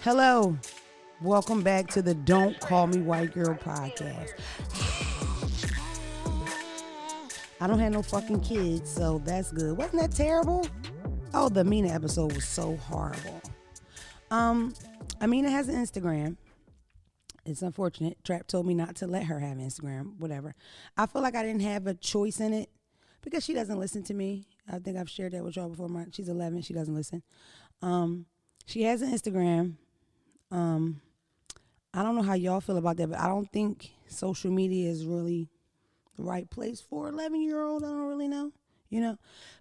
Hello. Welcome back to the Don't Call Me White Girl podcast. I don't have no fucking kids, so that's good. Wasn't that terrible? Oh, the Amina episode was so horrible. Amina has an Instagram. It's unfortunate. Trap told me not to let her have Instagram, whatever. I feel like I didn't have a choice in it because she doesn't listen to me. I think I've shared that with y'all before. She's 11. She doesn't listen. She has an Instagram. I don't know how y'all feel about that, but I don't think social media is really the right place for an 11-year-old. I don't really know,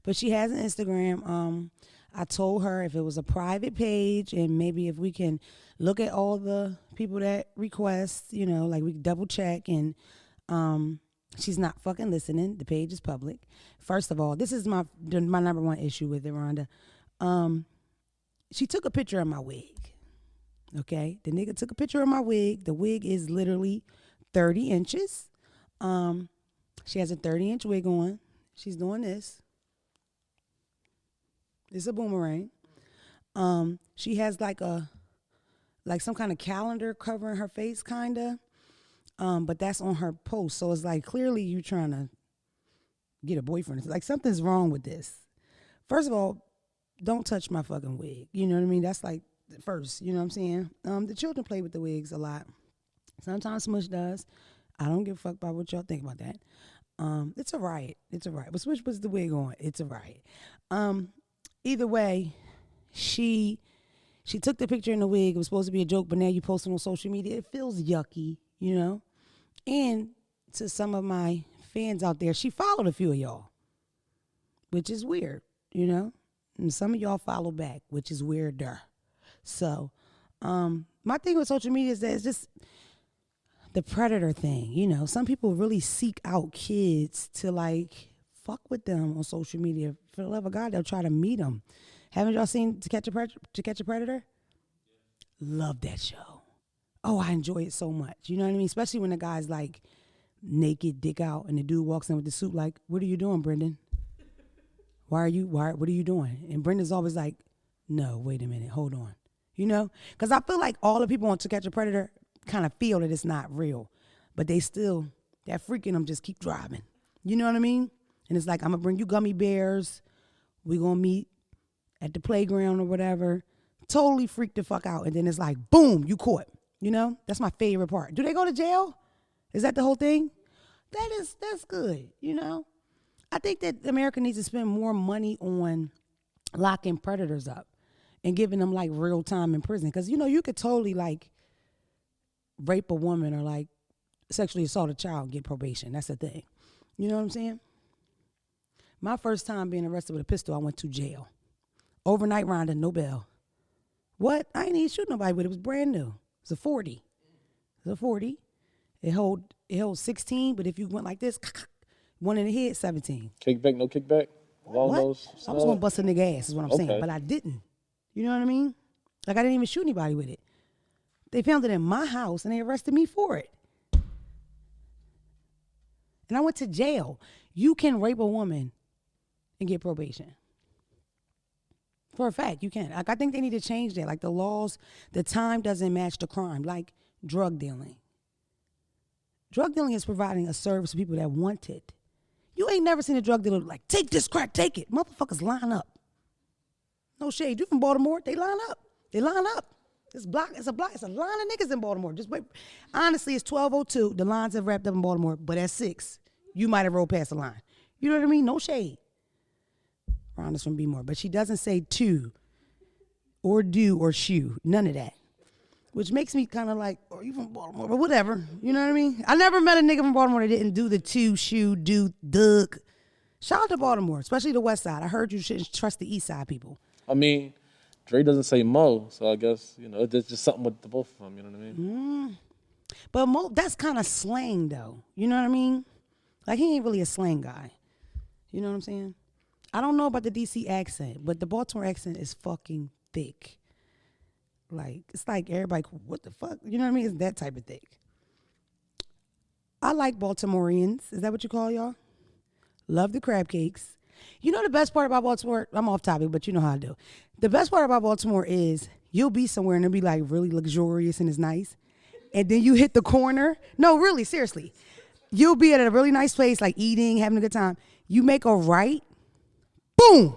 But she has an Instagram. I told her if it was a private page and maybe if we can look at all the people that request, like we double check and she's not fucking listening. The page is public. First of all, this is my number one issue with it, Rhonda. She took a picture of my wig. Okay, the nigga took a picture of my wig. The wig is literally 30 inches. She has a 30-inch wig on. She's doing this. It's a boomerang. She has like some kind of calendar covering her face, kinda. But that's on her post, so it's like clearly you trying to get a boyfriend. It's like something's wrong with this. First of all, don't touch my fucking wig. You know what I mean? That's like first, you know what I'm saying? The children play with the wigs a lot. Sometimes Smush does. I don't give a fuck about what y'all think about that. It's a riot. It's a riot. But Smush puts the wig on. It's a riot. Either way, she took the picture in the wig. It was supposed to be a joke, but now you post it on social media. It feels yucky, And to some of my fans out there, she followed a few of y'all, which is weird, And some of y'all follow back, which is weirder. So, my thing with social media is that it's just the predator thing, Some people really seek out kids to like fuck with them on social media. For the love of God, they'll try to meet them. Haven't y'all seen To Catch a Predator? Love that show. Oh, I enjoy it so much. You know what I mean? Especially when the guy's like naked, dick out, and the dude walks in with the suit like, "What are you doing, Brendan? What are you doing?" And Brendan's always like, "No, wait a minute, hold on." Because I feel like all the people on To Catch a Predator kind of feel that it's not real, but they still, that freak in them just keep driving. You know what I mean? And it's like, I'm going to bring you gummy bears. We're going to meet at the playground or whatever. Totally freak the fuck out. And then it's like, boom, you caught. That's my favorite part. Do they go to jail? Is that the whole thing? That's good, I think that America needs to spend more money on locking predators up and giving them like real time in prison. Because, you could totally like rape a woman or like sexually assault a child and get probation. That's the thing. You know what I'm saying? My first time being arrested with a pistol, I went to jail. Overnight, Rhonda, no bail. What? I ain't even shoot nobody with it. It was brand new. It's a 40. It's a 40. It holds 16, but if you went like this, one in the head, 17. Kickback, no kickback? Long What? nose? I was going to bust a nigga ass is what I'm saying, Okay. but I didn't. You know what I mean? Like I didn't even shoot anybody with it. They found it in my house and they arrested me for it. And I went to jail. You can rape a woman and get probation. For a fact, you can. Like I think they need to change that. Like the laws, the time doesn't match the crime. Like drug dealing. Drug dealing is providing a service to people that want it. You ain't never seen a drug dealer like, take this crack, take it. Motherfuckers line up. No shade. You from Baltimore, they line up. They line up. It's a line of niggas in Baltimore. Just wait. Honestly, it's 12:02. The lines have wrapped up in Baltimore, but at 6, you might have rolled past the line. You know what I mean? No shade. Rhonda's from B-More, but she doesn't say to or do or shoe. None of that. Which makes me kind of like, oh, you from Baltimore, but whatever. You know what I mean? I never met a nigga from Baltimore that didn't do the to, shoe, do, dug. Shout out to Baltimore, especially the West Side. I heard you shouldn't trust the East Side people. I mean, Dre doesn't say Mo, so I guess, there's just something with the both of them, you know what I mean? But Mo, that's kind of slang, though. You know what I mean? Like, he ain't really a slang guy. You know what I'm saying? I don't know about the DC accent, but the Baltimore accent is fucking thick. Like, it's like everybody, what the fuck? You know what I mean? It's that type of thick. I like Baltimoreans. Is that what you call y'all? Love the crab cakes. You know the best part about Baltimore? I'm off topic, but you know how I do. The best part about Baltimore is you'll be somewhere and it'll be like really luxurious and it's nice. And then you hit the corner. No, really, seriously. You'll be at a really nice place, like eating, having a good time. You make a right, boom.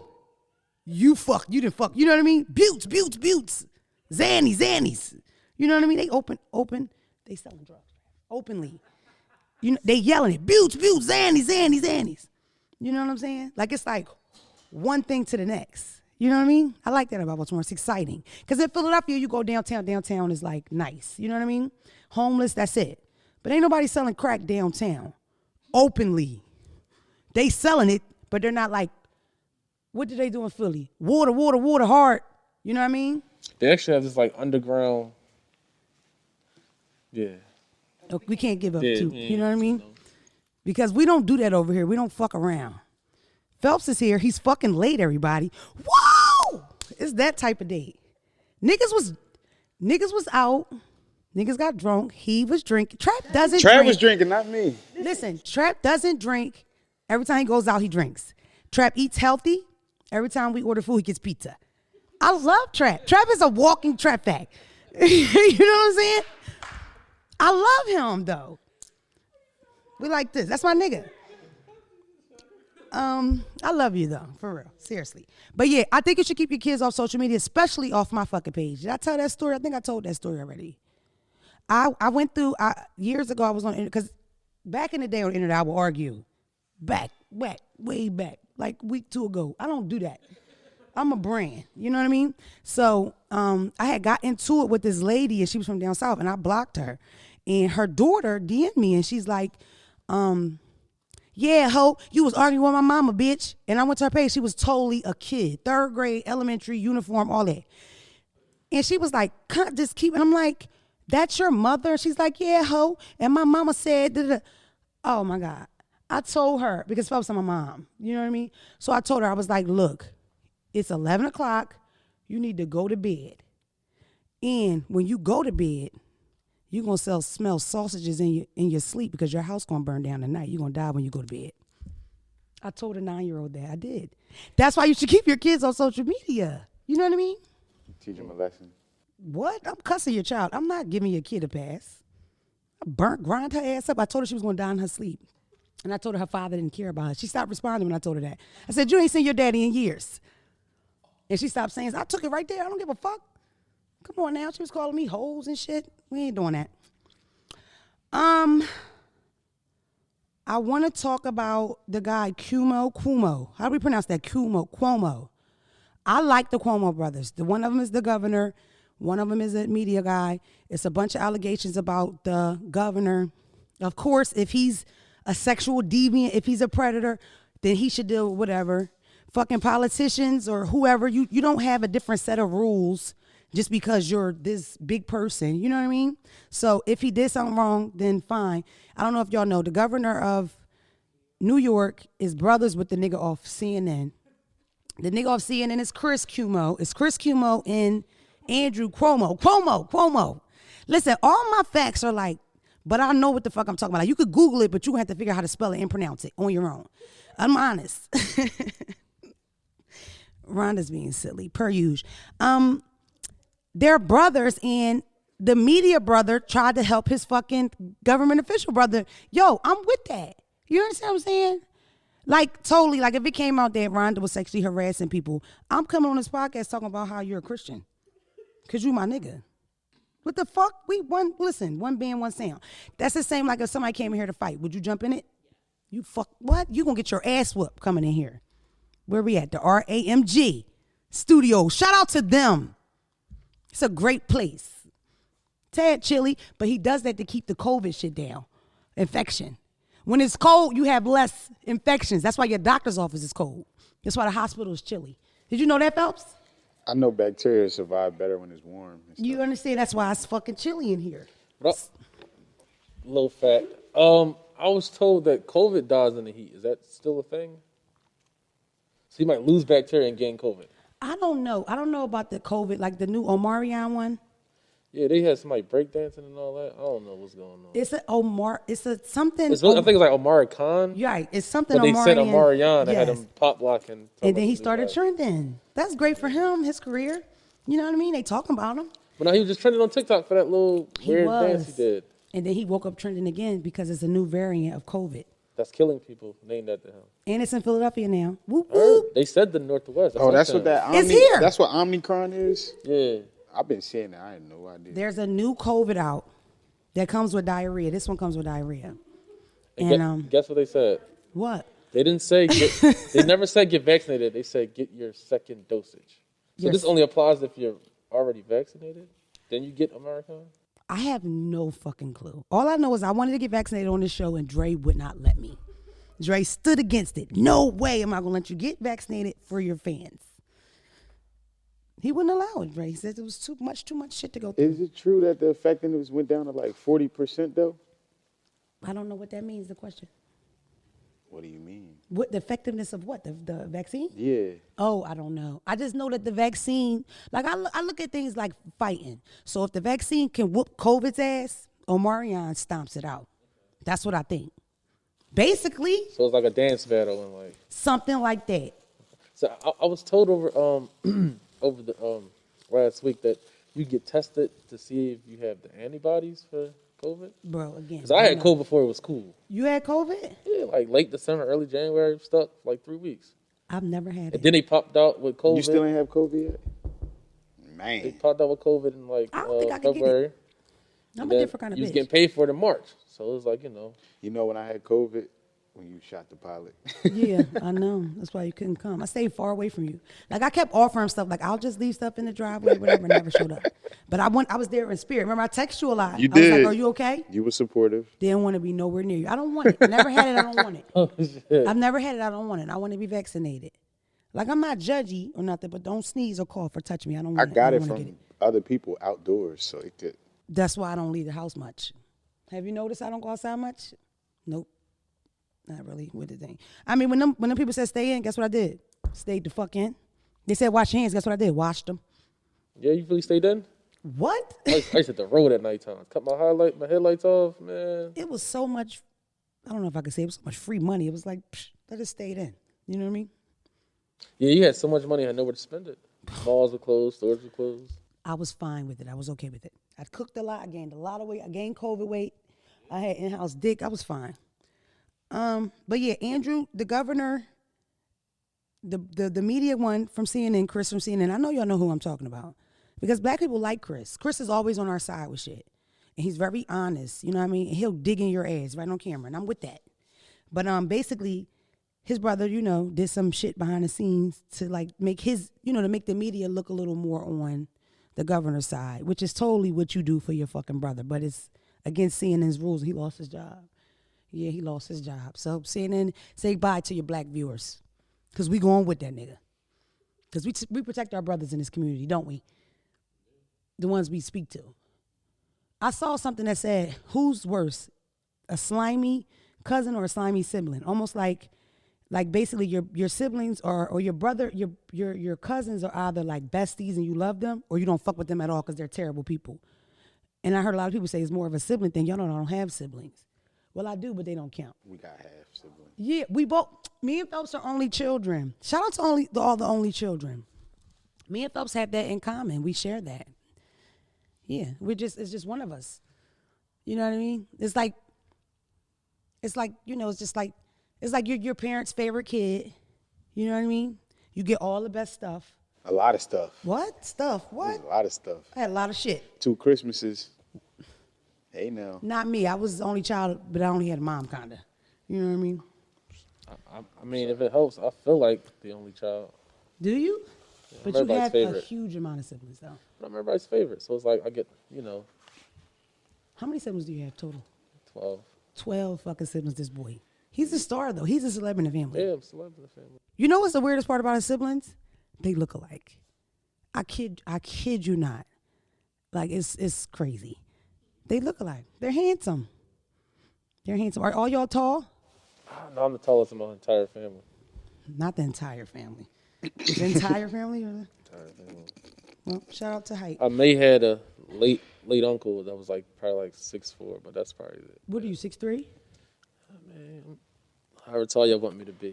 You didn't fuck. You know what I mean? Buttes. Zannies. You know what I mean? They open. They selling drugs openly. You know, they yelling it. Buttes, Zannies. You know what I'm saying? Like it's like one thing to the next. You know what I mean? I like that about Baltimore. It's exciting. Because in Philadelphia, you go downtown. Downtown is like nice. You know what I mean? Homeless, that's it. But ain't nobody selling crack downtown openly. They selling it, but they're not like, what do they do in Philly? Water hard. You know what I mean? They actually have this like underground. Yeah. We can't give up too. You know what I mean? Because we don't do that over here. We don't fuck around. Phelps is here. He's fucking late, everybody. Whoa! It's that type of day. Niggas was out. Niggas got drunk. He was drinking. Trap doesn't drink. Trap was drinking, not me. Listen, Trap doesn't drink. Every time he goes out, he drinks. Trap eats healthy. Every time we order food, he gets pizza. I love Trap. Trap is a walking trap fact. You know what I'm saying? I love him, though. We like this. That's my nigga. I love you, though, for real. Seriously. But, yeah, I think you should keep your kids off social media, especially off my fucking page. Did I tell that story? I think I told that story already. I went through, years ago, I was on, because back in the day on the internet, I would argue. Way back, like week 2 ago. I don't do that. I'm a brand, you know what I mean? So I had got into it with this lady, and she was from down south, and I blocked her. And her daughter DM'd me, and she's like, yeah, ho, you was arguing with my mama, bitch. And I went to her page. She was totally a kid, 3rd grade, elementary, uniform, all that. And she was like, just keep, and I'm like, that's your mother? She's like, yeah, ho. And my mama said, da-da-da. Oh my God. I told her, because Phelps is my mom, you know what I mean? So I told her, I was like, look, it's 11 o'clock. You need to go to bed. And when you go to bed, you're going to smell sausages in your sleep because your house going to burn down tonight. You're going to die when you go to bed. I told a 9-year-old that. I did. That's why you should keep your kids on social media. You know what I mean? Teach them a lesson. What? I'm cussing your child. I'm not giving your kid a pass. I grind her ass up. I told her she was going to die in her sleep. And I told her father didn't care about her. She stopped responding when I told her that. I said, you ain't seen your daddy in years. And she stopped saying, I took it right there. I don't give a fuck. Come on now. She was calling me hoes and shit. We ain't doing that. I want to talk about the guy Cuomo. How do we pronounce that? Cuomo. I like the Cuomo brothers. One of them is the governor. One of them is a media guy. It's a bunch of allegations about the governor. Of course, if he's a sexual deviant, if he's a predator, then he should deal with whatever. Fucking politicians or whoever, you don't have a different set of rules just because you're this big person. You know what I mean? So if he did something wrong, then fine. I don't know if y'all know, the governor of New York is brothers with the nigga off CNN. The nigga off CNN is Chris Cuomo. It's Chris Cuomo and Andrew Cuomo. Listen, all my facts are like, but I know what the fuck I'm talking about. Like, you could Google it, but you have to figure out how to spell it and pronounce it on your own. I'm honest. Rhonda's being silly, per usual. They're brothers, and the media brother tried to help his fucking government official brother. Yo, I'm with that. You understand what I'm saying? Like, totally. Like, if it came out that Rhonda was sexually harassing people, I'm coming on this podcast talking about how you're a Christian. Because you my nigga. What the fuck? One band, one sound. That's the same like if somebody came in here to fight. Would you jump in it? You fuck, what? You gonna get your ass whooped coming in here. Where we at? The RAMG studio. Shout out to them. It's a great place. Tad chilly, but he does that to keep the COVID shit down. Infection. When it's cold, you have less infections. That's why your doctor's office is cold. That's why the hospital is chilly. Did you know that, Phelps? I know bacteria survive better when it's warm. You understand? That's why it's fucking chilly in here. Little fact. I was told that COVID dies in the heat. Is that still a thing? So you might lose bacteria and gain COVID. I don't know. I don't know about the COVID, like the new Omarion one. Yeah, they had somebody breakdancing and all that. I don't know what's going on. It's something. I think it's like Omar Khan. Right. It's something. But they said Omarion. They yes. had him pop locking. And then he started trending. That's great for him, his career. You know what I mean? They talking about him. But now he was just trending on TikTok for that little He weird was. dance he did. And then he woke up trending again because it's a new variant of COVID. That's killing people. Named that to him. And it's in Philadelphia now. Whoop, I heard. whoop. They said the Northwest. Oh, that's what that Omni, It's here. That's what Omicron is? Yeah. I've been seeing that. I had no idea. There's a new COVID out that comes with diarrhea. This one comes with diarrhea. And guess what they said? What? They didn't say they never said get vaccinated. They said get your second dosage. So Yes. this only applies if you're already vaccinated. Then you get American. I have no fucking clue. All I know is I wanted to get vaccinated on this show and Dre would not let me. Dre stood against it. No way am I going to let you get vaccinated for your fans. He wouldn't allow it, Dre. He said it was too much shit to go through. Is it true that the effectiveness went down to like 40% though? I don't know what that means, the question. What do you mean? What the effectiveness of what? The vaccine? Yeah. Oh, I don't know. I just know that the vaccine, like I look at things like fighting. So if the vaccine can whoop COVID's ass, Omarion stomps it out. That's what I think. Basically, So it's like a dance battle and like. something like that. So I was told over over the last week that you get tested to see if you have the antibodies for COVID. Bro, again. Because I had know. COVID before it was cool. You had COVID? Yeah, like late December, early January, stuck for like 3 weeks. I've never had And it. then they popped out with COVID. You still ain't have COVID yet? They Man. popped out with COVID in like I don't think I could get February. it. I'm And a then different kind of you was bitch. getting paid for it in March. So it was like, you know. You know when I had COVID? When you shot the pilot. Yeah, I know. That's why you couldn't come. I stayed far away from you. Like I kept offering stuff, like I'll just leave stuff in the driveway, whatever, never showed up. But I was there in spirit. Remember, I text you a lot. You I was did. like, are you okay? You were supportive. Didn't want to be nowhere near you. I don't want it. Never had it, I don't want it. Oh, shit. I've never had it, I don't want it. I want to be vaccinated. Like I'm not judgy or nothing, but don't sneeze or cough or touch me. I don't I want got I it don't wanna from get it. other people outdoors, so it could. That's why I don't leave the house much. Have you noticed I don't go outside much? Nope. Not really with the thing. I mean, when them people said stay in, guess what I did? Stayed the fuck in. They said wash your hands. Guess what I did? Washed them. Yeah, you really stayed in? What? I used to hit the road at nighttime. Cut my headlights off, man. It was so much. I don't know if I could say it was so much free money. It was like I just stayed in. You know what I mean? Yeah, you had so much money, I had nowhere to spend it. Malls were closed, stores were closed. I was fine with it. I was okay with it. I cooked a lot. I gained a lot of weight. I gained COVID weight. I had in-house dick. I was fine. But yeah, Andrew, the governor, the media one from CNN, Chris from CNN. I know y'all know who I'm talking about because black people like Chris. Chris is always on our side with shit, and he's very honest. You know what I mean? And he'll dig in your ass right on camera, and I'm with that. But basically, his brother, did some shit behind the scenes to like make to make the media look a little more on the governor's side, which is totally what you do for your fucking brother. But it's against CNN's rules. He lost his job. Yeah, he lost his job. So CNN, say bye to your black viewers. Because we going with that nigga. Because we protect our brothers in this community, don't we? The ones we speak to. I saw something that said, who's worse? A slimy cousin or a slimy sibling? Almost like basically your siblings or your brother, your cousins are either like besties and you love them or you don't fuck with them at all because they're terrible people. And I heard a lot of people say it's more of a sibling thing. Y'all know I don't have siblings. Well, I do, but they don't count. We got half siblings. Yeah, me and Phelps are only children. Shout out to all the only children. Me and Phelps have that in common. We share that. Yeah, it's just one of us. You know what I mean? It's like it's like your parents' favorite kid. You know what I mean? You get all the best stuff. A lot of stuff. What? Stuff? What? A lot of stuff. I had a lot of shit. 2 Christmases. Hey now. Not me. I was the only child, but I only had a mom, kind of. You know what I mean? I mean, if it helps, I feel like the only child. Do you? Yeah, But I'm you everybody's have a favorite. huge amount of siblings, though. But I'm everybody's favorite. So it's like I get, How many siblings do you have total? 12. 12 fucking siblings, this boy. He's a star, though. He's a celebrity in the family. Yeah, I'm celeb in the family. You know what's the weirdest part about his siblings? They look alike. I kid you not. Like, it's crazy. They look alike. They're handsome. Are all y'all tall? No, I'm the tallest in my entire family. Not the entire family. The entire family? Or Entire family. well, shout out to height. I may had a late uncle that was like probably like 6'4", but that's probably it. What are you, 6'3"? Man, however tall y'all want me to be.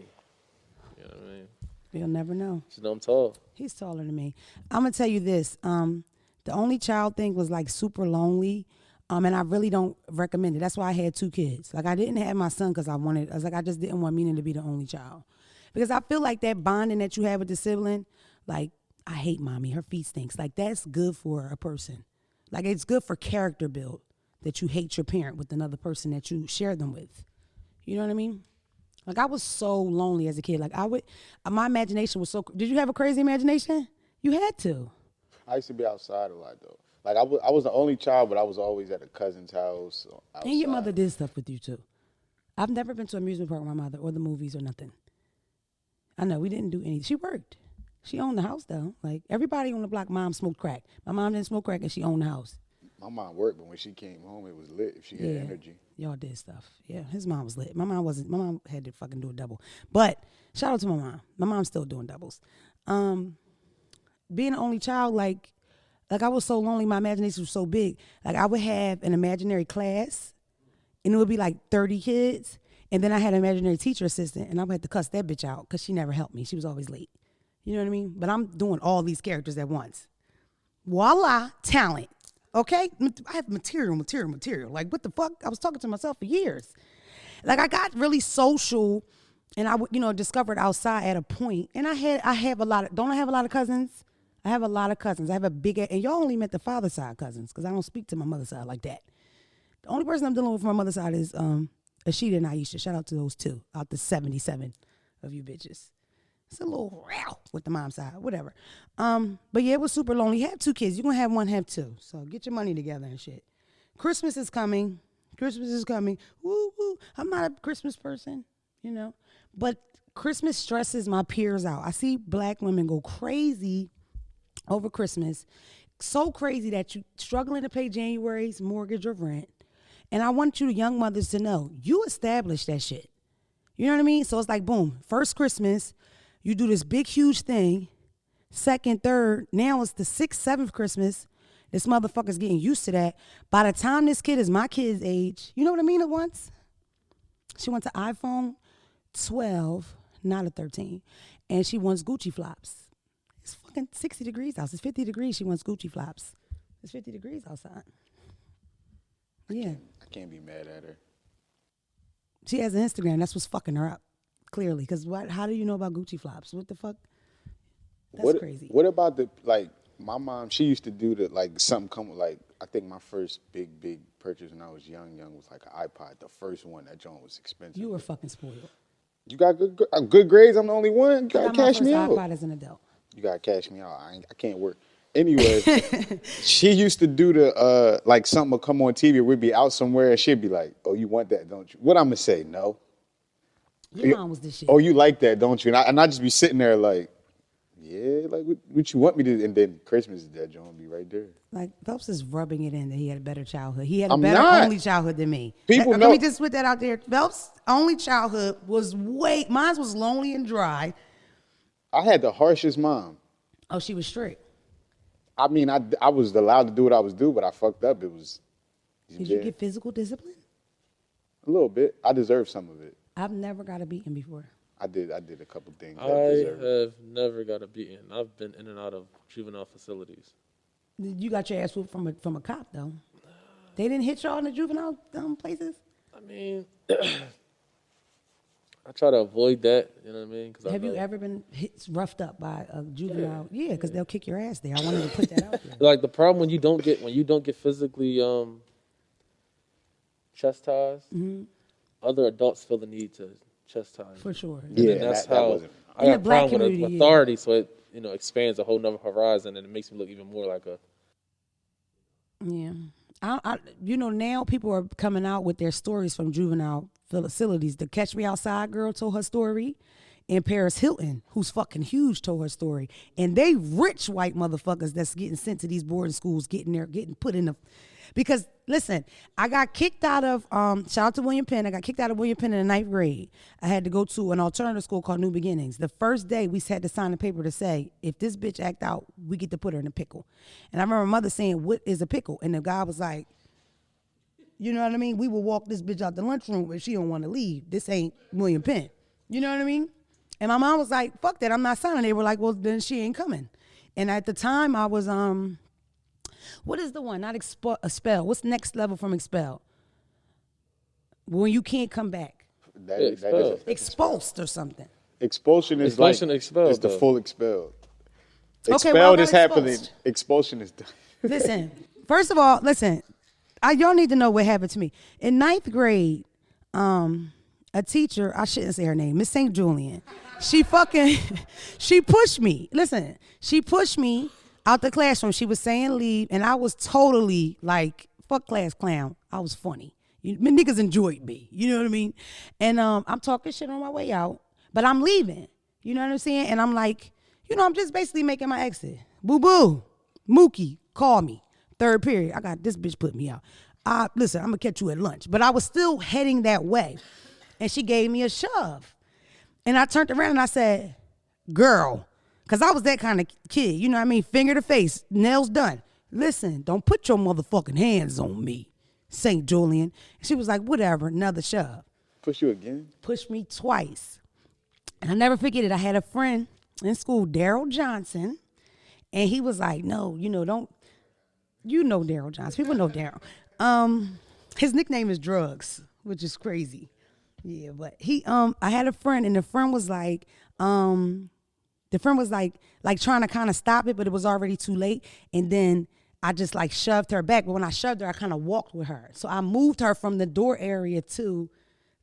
You know what I mean? You'll never know. You know I'm tall. He's taller than me. I'm gonna tell you this. The only child thing was like super lonely. And I really don't recommend it. That's why I had 2 kids. Like I didn't have my son because I just didn't want Meaning to be the only child. Because I feel like that bonding that you have with the sibling, like, I hate mommy, her feet stinks. Like that's good for a person. Like it's good for character build that you hate your parent with another person that you share them with. You know what I mean? Like I was so lonely as a kid. Like my imagination was so, did you have a crazy imagination? You had to. I used to be outside a lot though. Like I was the only child, but I was always at a cousin's house. Outside. And your mother did stuff with you too. I've never been to an amusement park with my mother or the movies or nothing. I know we didn't do anything. She worked. She owned the house though. Like everybody on the block, mom smoked crack. My mom didn't smoke crack and she owned the house. My mom worked, but when she came home, it was lit if she had energy. Y'all did stuff. Yeah, his mom was lit. My mom wasn't. My mom had to fucking do a double. But shout out to my mom. My mom's still doing doubles. Being the only child, like I was so lonely, my imagination was so big. Like I would have an imaginary class and it would be like 30 kids. And then I had an imaginary teacher assistant and I would have to cuss that bitch out because she never helped me. She was always late. You know what I mean? But I'm doing all these characters at once. Voila, talent. Okay? I have material. Like what the fuck? I was talking to myself for years. Like I got really social and I discovered outside at a point. And I have a lot of, don't I have a lot of cousins? I have a lot of cousins. I have a big, and y'all only met the father side cousins because I don't speak to my mother's side like that. The only person I'm dealing with from my mother's side is Ashita and Aisha. Shout out to those 2 out the 77 of you bitches. It's a little row with the mom side, whatever. But yeah, it was super lonely. Have 2 kids. You're going to have one, have 2. So get your money together and shit. Christmas is coming. Woo, woo. I'm not a Christmas person, But Christmas stresses my peers out. I see black women go crazy over Christmas. So crazy that you struggling to pay January's mortgage or rent. And I want you young mothers to know, you established that shit. You know what I mean? So it's like, boom, first Christmas, you do this big, huge thing. Second, third, now it's the 6th, 7th Christmas. This motherfucker's getting used to that. By the time this kid is my kid's age, you know what I mean at once? She wants an iPhone 12, not a 13. And she wants Gucci flops. It's fucking 60 degrees out. It's 50 degrees. She wants Gucci flops. It's 50 degrees outside. Yeah. I can't be mad at her. She has an Instagram. That's what's fucking her up, clearly. Because how do you know about Gucci flops? What the fuck? That's crazy. What about my mom, she used to do something come like, I think my first big purchase when I was young was like an iPod. The first one, that joint was expensive. You were fucking spoiled. You got good grades? I'm the only one? You got to cash me out. I got my first iPod as an adult. You got to cash me out. I can't work. Anyway, she used to do something would come on TV. We'd be out somewhere and she'd be like, oh, you want that, don't you? What I'm going to say? No. Your mom was this shit. Oh, you like that, don't you? And I just be sitting there like, yeah, like what you want me to? And then Christmas, that joint be right there. Like Phelps is rubbing it in that he had a better childhood. He had a only childhood than me. People know. Let me just put that out there. Phelps' only childhood was mine was lonely and dry. I had the harshest mom. Oh, she was strict. I mean, I was allowed to do what I was doing, but I fucked up. It was. Did you get physical discipline? A little bit. I deserve some of it. I've never got a beating before. I did a couple things. I have never got a beating. I've been in and out of juvenile facilities. You got your ass whooped from a cop though. They didn't hit y'all in the juvenile places. I mean, I try to avoid that. You know what I mean? Have you ever been roughed up by a juvenile? Yeah, because they'll kick your ass there. I wanted to put that out there. Like the problem when you don't get physically chastised, other adults feel the need to chastise. For sure. Yeah, that's that how wasn't. I got a problem with authority, so it expands a whole nother horizon and it makes me look even more like a. Yeah, now people are coming out with their stories from juvenile facilities. The Catch Me Outside girl told her story, and Paris Hilton, who's fucking huge, told her story. And they rich white motherfuckers that's getting sent to these boarding schools, getting put in the. Because listen, I got kicked out of shout out to William Penn. I got kicked out of William Penn in the 9th grade. I had to go to an alternative school called New Beginnings. The first day we had to sign a paper to say, if this bitch act out, we get to put her in a pickle. And I remember my mother saying, what is a pickle? And the guy was like, you know what I mean? We will walk this bitch out the lunchroom if she don't want to leave. This ain't William Penn. You know what I mean? And my mom was like, fuck that, I'm not signing. They were like, well, then she ain't coming. And at the time, I was, what is the one? Not expel. What's the next level from expel? When you can't come back. That Expelled. is Exposed or something. expulsion is Expulsion, like expelled, it's the though. full expelled. Okay, well, I Expelled got is happening. exposed. Expulsion is done. Listen, first of all, y'all need to know what happened to me. In 9th grade, a teacher, I shouldn't say her name, Miss St. Julian, she pushed me. Listen, she pushed me out the classroom. She was saying leave, and I was totally like, fuck class clown. I was funny. Niggas enjoyed me. You know what I mean? And I'm talking shit on my way out, but I'm leaving. You know what I'm saying? And I'm like, I'm just basically making my exit. Boo-boo, Mookie, call me. 3rd period, I got this bitch put me out. Listen, I'm going to catch you at lunch. But I was still heading that way. And she gave me a shove. And I turned around and I said, girl, because I was that kind of kid. You know what I mean? Finger to face, nails done. Listen, don't put your motherfucking hands on me, St. Julian. And she was like, whatever, another shove. Push you again? Pushed me twice. And I never forget it. I had a friend in school, Daryl Johnson. And he was like, no, don't. You know Daryl Johnson. People know Daryl. His nickname is Drugs, which is crazy. Yeah, but I had a friend, and the friend was like trying to kind of stop it, but it was already too late. And then I just like shoved her back. But when I shoved her, I kind of walked with her. So I moved her from the door area to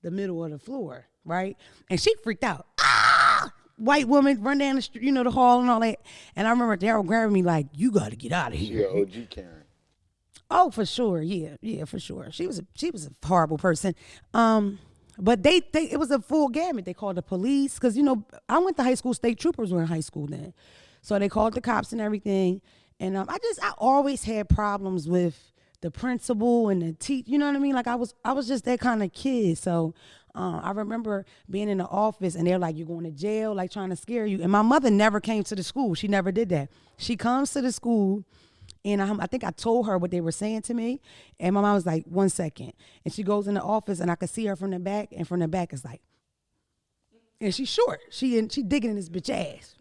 the middle of the floor, right? And she freaked out. Ah! White woman, run down the street, the hall and all that. And I remember Daryl grabbing me like, you got to get out of here. Yeah, OG Karen. Oh, for sure. Yeah, for sure. She was a horrible person. But it was a full gamut. They called the police because, I went to high school. State troopers were in high school then. So they called the cops and everything. And I always had problems with the principal and the teacher. You know what I mean? Like I was just that kind of kid. So I remember being in the office and they're like, you're going to jail, like trying to scare you. And my mother never came to the school. She never did that. She comes to the school. And I think I told her what they were saying to me. And my mom was like, 1 second. And she goes in the office and I could see her from the back. And from the back is like, and she's short. She digging in this bitch ass.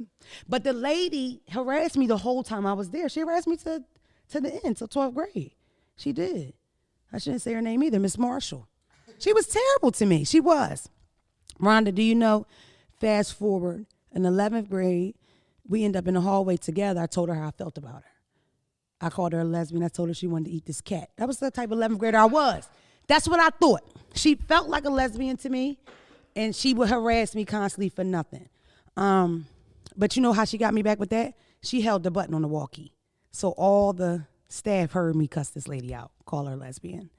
But the lady harassed me the whole time I was there. She harassed me to the end, till 12th grade. She did. I shouldn't say her name either, Miss Marshall. She was terrible to me. She was. Rhonda, do you know, fast forward, in 11th grade, we end up in the hallway together. I told her how I felt about her. I called her a lesbian. I told her she wanted to eat this cat. That was the type of 11th grader I was. That's what I thought. She felt like a lesbian to me, and she would harass me constantly for nothing. But you know how she got me back with that? She held the button on the walkie. So all the staff heard me cuss this lady out, call her lesbian.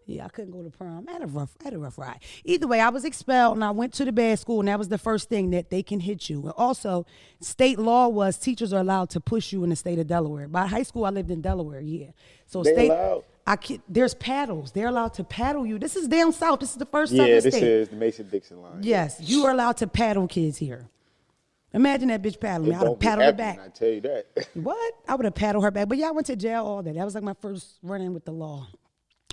Yeah, I couldn't go to prom. I had a rough ride. Either way, I was expelled and I went to the bad school, and that was the first thing that they can hit you. And also, state law was teachers are allowed to push you in the state of Delaware. By high school, I lived in Delaware, yeah. So Allowed? There's paddles. They're allowed to paddle you. This is down south. This is the first southern state. Yeah, this is the Mason-Dixon line. Yes, you are allowed to paddle kids here. Imagine that bitch paddling me. I would have paddled her back. I tell you that. What? I would have paddled her back. But yeah, I went to jail all that. That was like my first run-in with the law.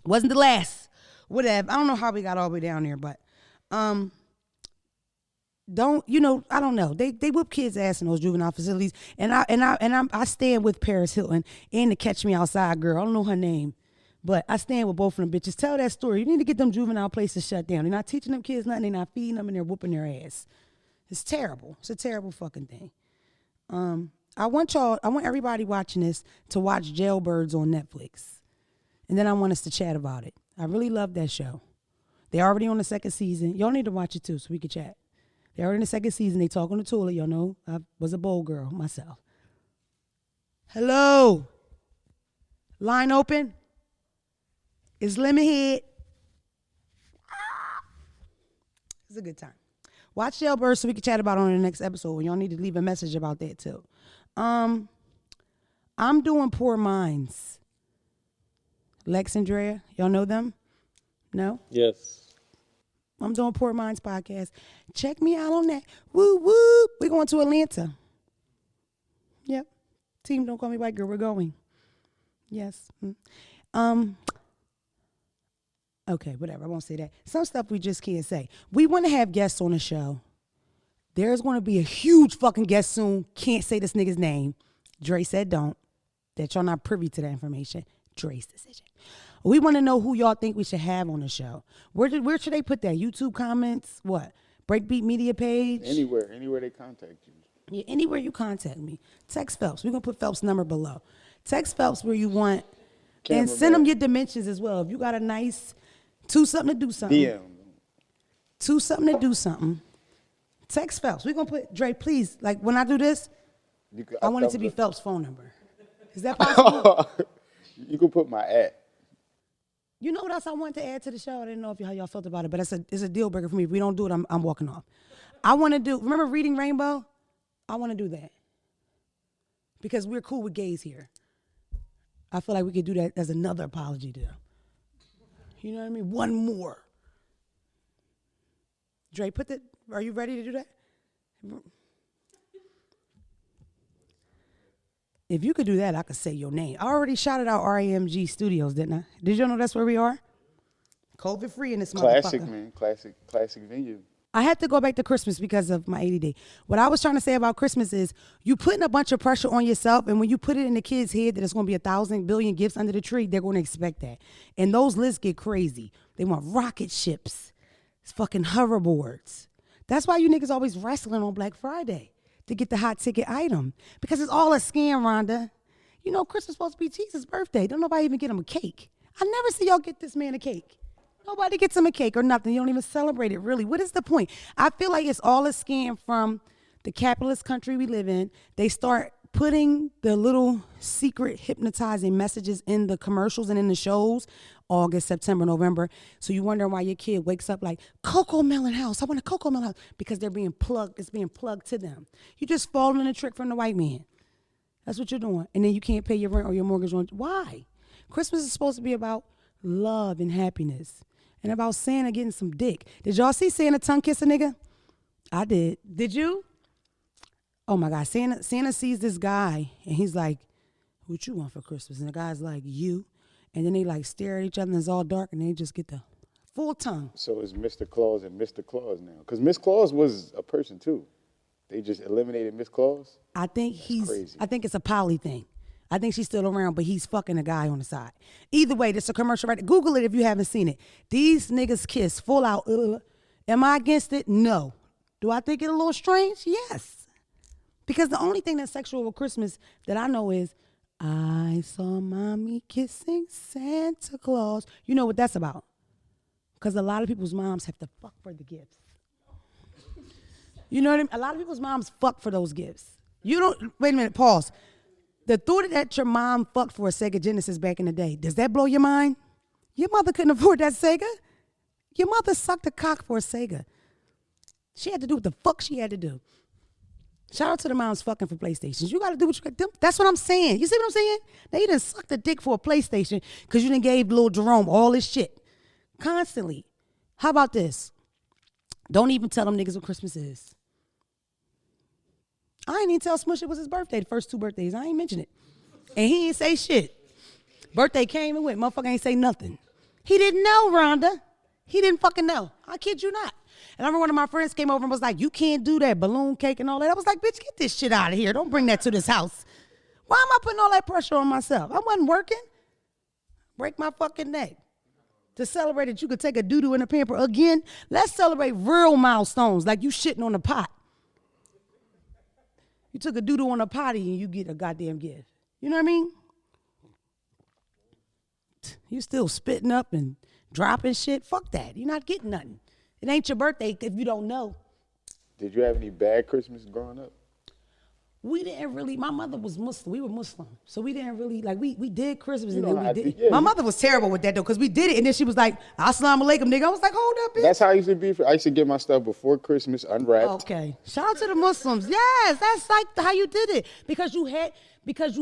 Wasn't the last. Whatever. I don't know how we got all the way down there, but I don't know. They whoop kids' ass in those juvenile facilities, and I stand with Paris Hilton and the Catch Me Outside girl. I don't know her name, but I stand with both of them bitches. Tell that story. You need to get them juvenile places shut down. They're not teaching them kids nothing. They're not feeding them, and they're whooping their ass. It's terrible. It's a terrible fucking thing. I want everybody watching this to watch Jailbirds on Netflix. And then I want us to chat about it. I really love that show. They're already on the 2nd season. Y'all need to watch it too so we can chat. They're already in the 2nd season. They talk on the toilet. Y'all know I was a bold girl myself. Hello. Line open. It's lemon head. It's a good time. Watch Jailbird so we can chat about it on the next episode. Y'all need to leave a message about that too. I'm doing Poor Minds. Lex and Drea, y'all know them? No? Yes. I'm doing Poor Minds podcast. Check me out on that. Woo woo. We're going to Atlanta. Yep. Team Don't Call Me White Girl. We're going. Yes. Okay, whatever. I won't say that. Some stuff we just can't say. We want to have guests on the show. There's going to be a huge fucking guest soon. Can't say this nigga's name. Dre said don't. That y'all not privy to that information. Dre's decision. We want to know who y'all think we should have on the show. Where should they put that? YouTube comments? What? Breakbeat media page? Anywhere they contact you. Yeah, anywhere you contact me. Text Phelps. We're going to put Phelps' number below. Text Phelps where you want. And send them your dimensions as well. If you got a nice two something to do something. DM. Two something to do something. Text Phelps. We're going to put, Dre, please, like when I do this, I want it to be Phelps' phone number. Is that possible? You can put my @ You know what else I wanted to add to the show? I didn't know how y'all felt about it, but it's a deal breaker for me. If we don't do it, I'm walking off. I want to do, remember Reading Rainbow? I want to do that. Because we're cool with gays here. I feel like we could do that as another apology to them. You know what I mean? One more. Dre, are you ready to do that? If you could do that, I could say your name. I already shouted out RAMG Studios, didn't I? Did you know that's where we are? COVID free in this classic, motherfucker. man. Classic venue. I had to go back to Christmas because of my ADD. What I was trying to say about Christmas is you putting a bunch of pressure on yourself, and when you put it in the kids' head that it's going to be 1,000 billion gifts under the tree, they're going to expect that. And those lists get crazy. They want rocket ships, fucking hoverboards. That's why you niggas always wrestling on Black Friday to get the hot ticket item, because it's all a scam, Rhonda. You know, Christmas supposed to be Jesus' birthday. Don't nobody even get him a cake. I never see y'all get this man a cake. Nobody gets him a cake or nothing. You don't even celebrate it, really. What is the point? I feel like it's all a scam from the capitalist country we live in. They start putting the little secret hypnotizing messages in the commercials and in the shows, August, September, November. So you wonder why your kid wakes up like, Cocoa Melon House. I want a Cocoa Melon House. Because they're being plugged. It's being plugged to them. You just falling in a trick from the white man. That's what you're doing. And then you can't pay your rent or your mortgage. Why? Christmas is supposed to be about love and happiness. And about Santa getting some dick. Did y'all see Santa tongue kiss a nigga? I did. Did you? Oh my God. Santa sees this guy and he's like, what you want for Christmas? And the guy's like, you. And then they like stare at each other and it's all dark and they just get the full tongue. So it's Mr. Claus and Mr. Claus now. Because Miss Claus was a person too. They just eliminated Miss Claus? I think crazy. I think it's a poly thing. I think she's still around, but he's fucking a guy on the side. Either way, this is a commercial right there. Google it if you haven't seen it. These niggas kiss full out. Am I against it? No. Do I think it a little strange? Yes. Because the only thing that's sexual with Christmas that I know is, I saw mommy kissing Santa Claus. You know what that's about? Because a lot of people's moms have to fuck for the gifts. You know what I mean? A lot of people's moms fuck for those gifts. You don't, wait a minute, pause. The thought that your mom fucked for a Sega Genesis back in the day, does that blow your mind? Your mother couldn't afford that Sega. Your mother sucked a cock for a Sega. She had to do what the fuck she had to do. Shout out to the moms fucking for PlayStations. You got to do what you got to do. That's what I'm saying. You see what I'm saying? Now you done sucked a dick for a PlayStation because you done gave little Jerome all this shit. Constantly. How about this? Don't even tell them niggas what Christmas is. I ain't even tell Smush it was his birthday, the first 2 birthdays. I ain't mention it. And he ain't say shit. Birthday came and went. Motherfucker ain't say nothing. He didn't know, Rhonda. He didn't fucking know. I kid you not. And I remember one of my friends came over and was like, you can't do that, balloon cake and all that. I was like, bitch, get this shit out of here. Don't bring that to this house. Why am I putting all that pressure on myself? I wasn't working. Break my fucking neck. To celebrate that you could take a doo-doo in a pamper again, let's celebrate real milestones like you shitting on a pot. You took a doo-doo on a potty and you get a goddamn gift. You know what I mean? You still spitting up and dropping shit. Fuck that. You're not getting nothing. It ain't your birthday if you don't know. Did you have any bad Christmas growing up? We didn't really, my mother was Muslim. We were Muslim. So we didn't really, like, we did Christmas and know then how we to- did. yeah, My you- mother was terrible with that though, because we did it and then she was like, Assalamu alaikum, nigga. I was like, hold up, bitch. That's how I used to be. I used to get my stuff before Christmas unwrapped. Okay. Shout out to the Muslims. Yes, that's like how you did it. Because you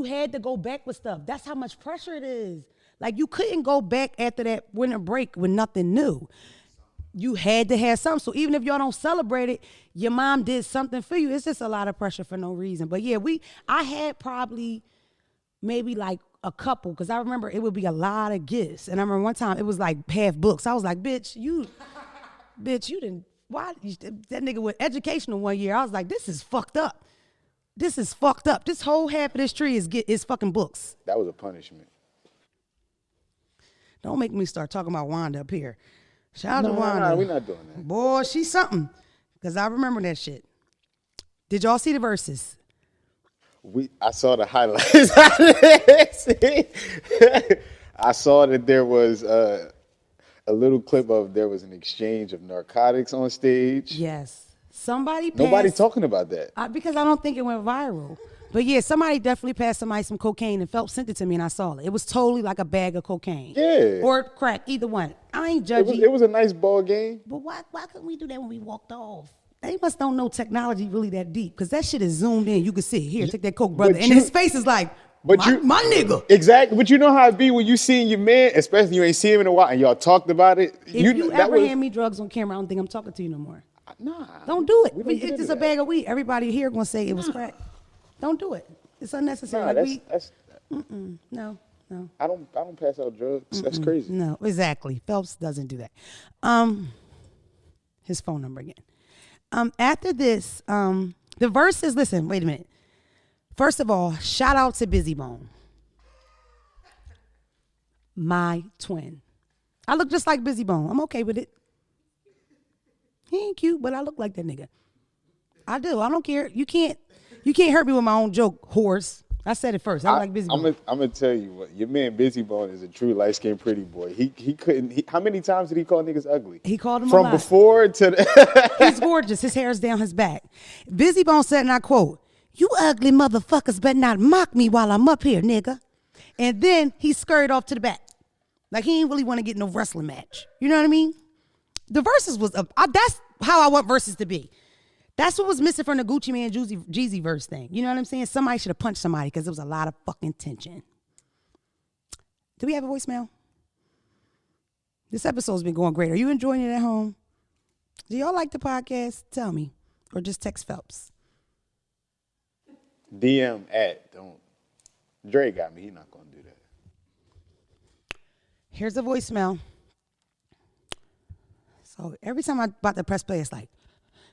had to go back with stuff. That's how much pressure it is. Like you couldn't go back after that winter break with nothing new. You had to have something. So even if y'all don't celebrate it, your mom did something for you. It's just a lot of pressure for no reason. But yeah, I had probably maybe like a couple, because I remember it would be a lot of gifts. And I remember one time it was like half books. I was like, bitch, you didn't Why that nigga with educational 1 year? I was like, this is fucked up. This is fucked up. This whole half of this tree is fucking books. That was a punishment. Don't make me start talking about Wanda up here. Shout out to Wanda. Nah, we're not doing that. Boy, she's something. Because I remember that shit. Did y'all see the verses? I saw the highlights. I saw that there was a little clip of there was an exchange of narcotics on stage. Yes. Nobody talking about that. Because I don't think it went viral. But yeah, somebody definitely passed somebody some cocaine, and Phelps sent it to me, and I saw it. It was totally like a bag of cocaine. Yeah. Or crack, either one. I ain't judging. It was a nice ball game. But why couldn't we do that when we walked off? They must don't know technology really that deep, because that shit is zoomed in. You can see it. Here, take that coke, brother. And his face is like, my nigga. Exactly. But you know how it be when you see your man, especially you ain't seen him in a while, and y'all talked about it. If you ever hand me drugs on camera, I don't think I'm talking to you no more. Nah. Don't do it. It's just a bag of weed. Everybody here gonna say it was crack. Don't do it. It's unnecessary. Nah, that's no. I don't pass out drugs. That's crazy. No, exactly. Phelps doesn't do that. His phone number again. After this, the verses. Listen, wait a minute. First of all, shout out to Busy Bone, my twin. I look just like Busy Bone. I'm okay with it. He ain't cute, but I look like that nigga. I do. I don't care. You can't hurt me with my own joke, horse. I said it first. I like Busy Bone. I'm gonna tell you what. Your man Busy Bone is a true light skinned pretty boy. He couldn't. How many times did he call niggas ugly? He called them from a lot. Before to the. He's gorgeous. His hair's down his back. Busy Bone said, and I quote, "You ugly motherfuckers better not mock me while I'm up here, nigga." And then he scurried off to the back, like he ain't really want to get no wrestling match. You know what I mean? The verses was that's how I want verses to be. That's what was missing from the Gucci Man Jeezy verse thing. You know what I'm saying? Somebody should have punched somebody because there was a lot of fucking tension. Do we have a voicemail? This episode's been going great. Are you enjoying it at home? Do y'all like the podcast? Tell me. Or just text Phelps. DM don't. Dre got me. He not gonna do that. Here's a voicemail. So every time I'm about to press play, it's like,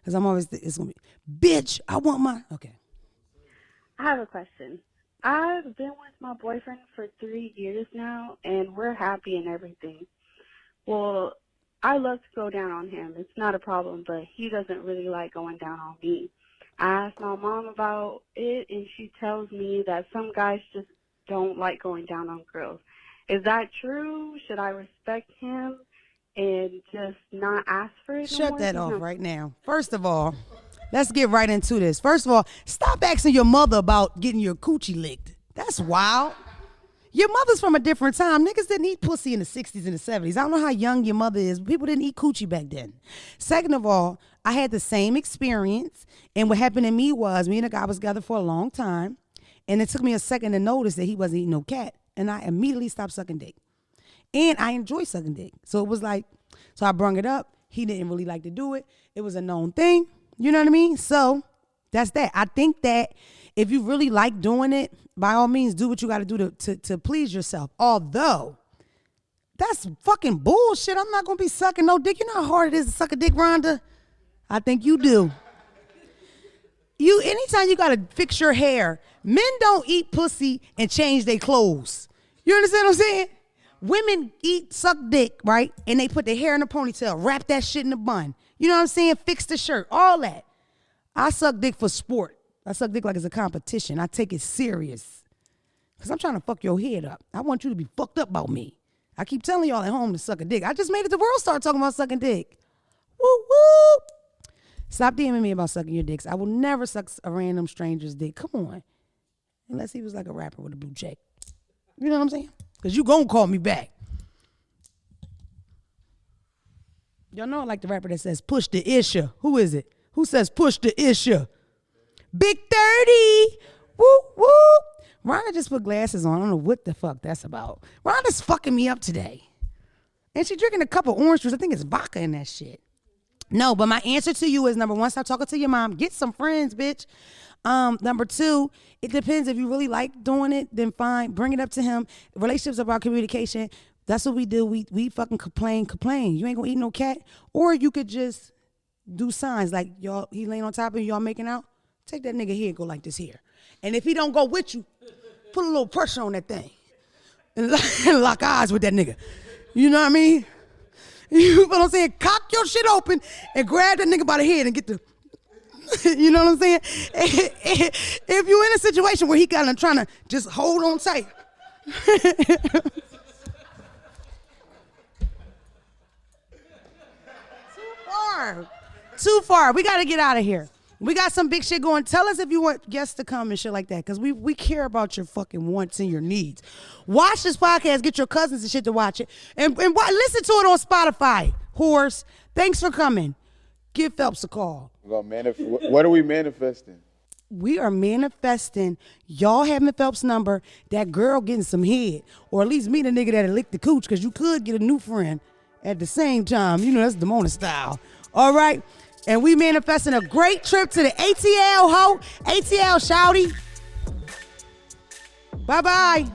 because I'm always, it's going to be, bitch, I want my, okay. I have a question. I've been with my boyfriend for 3 years now, and we're happy and everything. Well, I love to go down on him. It's not a problem, but he doesn't really like going down on me. I asked my mom about it, and she tells me that some guys just don't like going down on girls. Is that true? Should I respect him and just not ask for it? Shut that off right now. First of all, let's get right into this. First of all, stop asking your mother about getting your coochie licked. That's wild. Your mother's from a different time. Niggas didn't eat pussy in the 60s and the 70s. I don't know how young your mother is, but people didn't eat coochie back then. Second of all, I had the same experience, and what happened to me was me and a guy was together for a long time, and it took me a second to notice that he wasn't eating no cat, and I immediately stopped sucking dick. And I enjoy sucking dick. So it was like, so I brung it up. He didn't really like to do it. It was a known thing. You know what I mean? So that's that. I think that if you really like doing it, by all means, do what you got to do to please yourself. Although, that's fucking bullshit. I'm not going to be sucking no dick. You know how hard it is to suck a dick, Rhonda? I think you do. Anytime you got to fix your hair, men don't eat pussy and change their clothes. You understand what I'm saying? Women suck dick, right? And they put their hair in a ponytail, wrap that shit in a bun. You know what I'm saying? Fix the shirt, all that. I suck dick for sport. I suck dick like it's a competition. I take it serious. Because I'm trying to fuck your head up. I want you to be fucked up about me. I keep telling y'all at home to suck a dick. I just made it the world start talking about sucking dick. Woo, woo. Stop DMing me about sucking your dicks. I will never suck a random stranger's dick. Come on. Unless he was like a rapper with a blue check. You know what I'm saying? Because you gonna call me back. Y'all know I like the rapper that says, push the issue. Who is it? Who says push the issue? Big 30. Woo, woo. Rhonda just put glasses on. I don't know what the fuck that's about. Rhonda's fucking me up today. And she drinking a cup of orange juice. I think it's vodka in that shit. No, but my answer to you is, number one, stop talking to your mom. Get some friends, bitch. Number two, it depends. If you really like doing it, then fine. Bring it up to him. Relationships are about communication. That's what we do. We fucking complain. You ain't gonna eat no cat. Or you could just do signs like y'all, he laying on top of you, y'all making out. Take that nigga here, go like this here. And if he don't go with you, put a little pressure on that thing. And lock eyes with that nigga. You know what I mean? You know what I'm saying? Cock your shit open and grab that nigga by the head and get the, you know what I'm saying? If you're in a situation where he kind of trying to just hold on tight. Too far. We got to get out of here. We got some big shit going. Tell us if you want guests to come and shit like that, because we care about your fucking wants and your needs. Watch this podcast. Get your cousins and shit to watch it. And listen to it on Spotify. Horse, thanks for coming. Give Phelps a call. What are we manifesting? We are manifesting y'all having Phelps' number, that girl getting some head, or at least meet a nigga that'll lick the cooch, because you could get a new friend at the same time. You know, that's Demona style. All right? And we manifesting a great trip to the ATL, ho. ATL, shouty. Bye-bye.